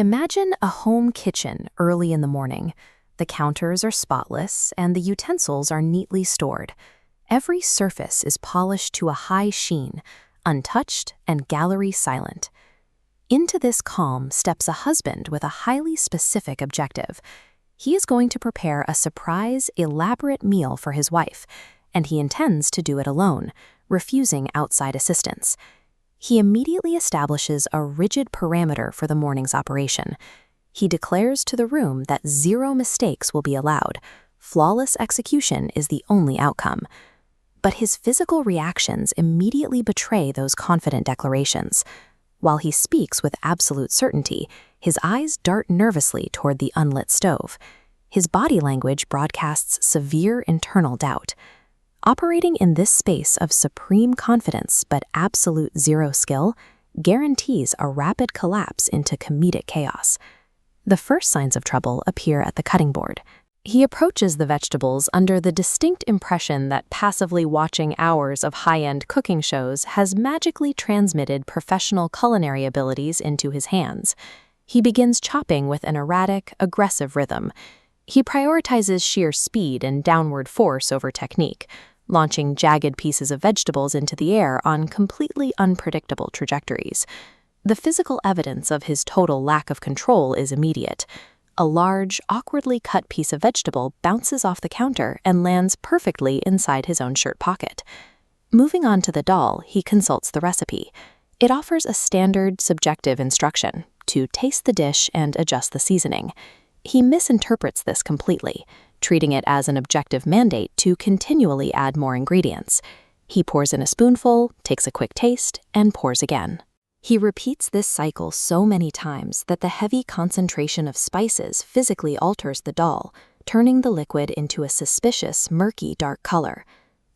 Imagine a home kitchen early in the morning. The counters are spotless and the utensils are neatly stored. Every surface is polished to a high sheen, untouched and gallery silent. Into this calm steps a husband with a highly specific objective. He is going to prepare a surprise, elaborate meal for his wife, and he intends to do it alone, refusing outside assistance. He immediately establishes a rigid parameter for the morning's operation. He declares to the room that 0 mistakes will be allowed. Flawless execution is the only outcome. But his physical reactions immediately betray those confident declarations. While he speaks with absolute certainty, his eyes dart nervously toward the unlit stove. His body language broadcasts severe internal doubt. Operating in this space of supreme confidence but absolute zero skill guarantees a rapid collapse into comedic chaos. The first signs of trouble appear at the cutting board. He approaches the vegetables under the distinct impression that passively watching hours of high-end cooking shows has magically transmitted professional culinary abilities into his hands. He begins chopping with an erratic, aggressive rhythm. He prioritizes sheer speed and downward force over technique, launching jagged pieces of vegetables into the air on completely unpredictable trajectories. The physical evidence of his total lack of control is immediate. A large, awkwardly cut piece of vegetable bounces off the counter and lands perfectly inside his own shirt pocket. Moving on to the dal, he consults the recipe. It offers a standard, subjective instruction to taste the dish and adjust the seasoning. He misinterprets this completely, treating it as an objective mandate to continually add more ingredients. He pours in a spoonful, takes a quick taste, and pours again. He repeats this cycle so many times that the heavy concentration of spices physically alters the dal, turning the liquid into a suspicious, murky, dark color.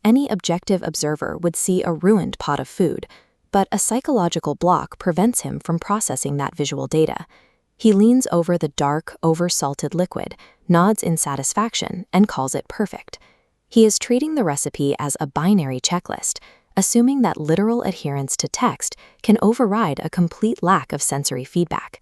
Any objective observer would see a ruined pot of food, but a psychological block prevents him from processing that visual data. He leans over the dark, over-salted liquid, nods in satisfaction, and calls it perfect. He is treating the recipe as a binary checklist, assuming that literal adherence to text can override a complete lack of sensory feedback.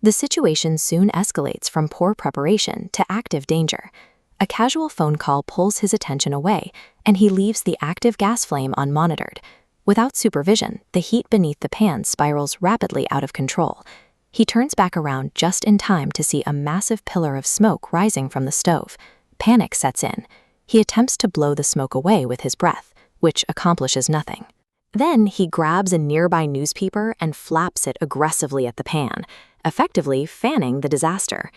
The situation soon escalates from poor preparation to active danger. A casual phone call pulls his attention away, and he leaves the active gas flame unmonitored. Without supervision, the heat beneath the pan spirals rapidly out of control. He turns back around just in time to see a massive pillar of smoke rising from the stove. Panic sets in. He attempts to blow the smoke away with his breath, which accomplishes nothing. Then he grabs a nearby newspaper and flaps it aggressively at the pan, effectively fanning the disaster.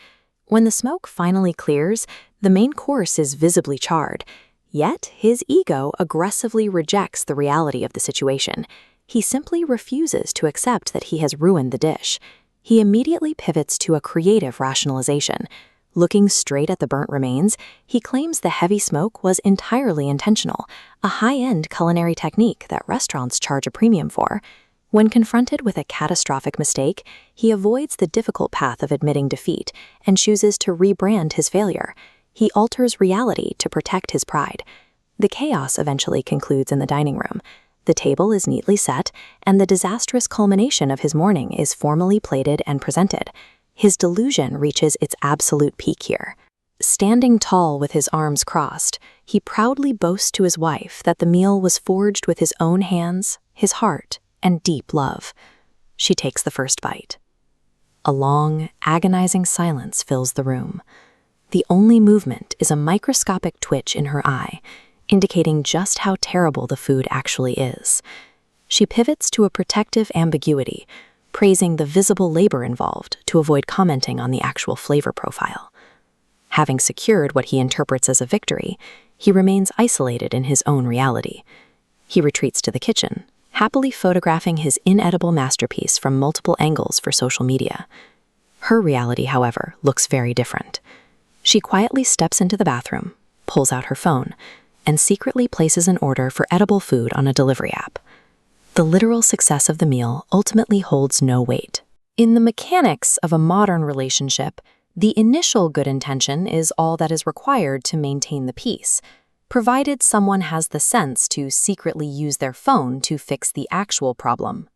When the smoke finally clears, the main course is visibly charred. Yet his ego aggressively rejects the reality of the situation. He simply refuses to accept that he has ruined the dish. He immediately pivots to a creative rationalization. Looking straight at the burnt remains, he claims the heavy smoke was entirely intentional, a high-end culinary technique that restaurants charge a premium for. When confronted with a catastrophic mistake, he avoids the difficult path of admitting defeat and chooses to rebrand his failure. He alters reality to protect his pride. The chaos eventually concludes in the dining room. The table is neatly set, and the disastrous culmination of his morning is formally plated and presented. His delusion reaches its absolute peak here. Standing tall with his arms crossed, he proudly boasts to his wife that the meal was forged with his own hands, his heart, and deep love. She takes the first bite. A long, agonizing silence fills the room. The only movement is a microscopic twitch in her eye, indicating just how terrible the food actually is. She pivots to a protective ambiguity, praising the visible labor involved to avoid commenting on the actual flavor profile. Having secured what he interprets as a victory, he remains isolated in his own reality. He retreats to the kitchen, happily photographing his inedible masterpiece from multiple angles for social media. Her reality, however, looks very different. She quietly steps into the bathroom, pulls out her phone, and secretly places an order for edible food on a delivery app. The literal success of the meal ultimately holds no weight. In the mechanics of a modern relationship, the initial good intention is all that is required to maintain the peace, provided someone has the sense to secretly use their phone to fix the actual problem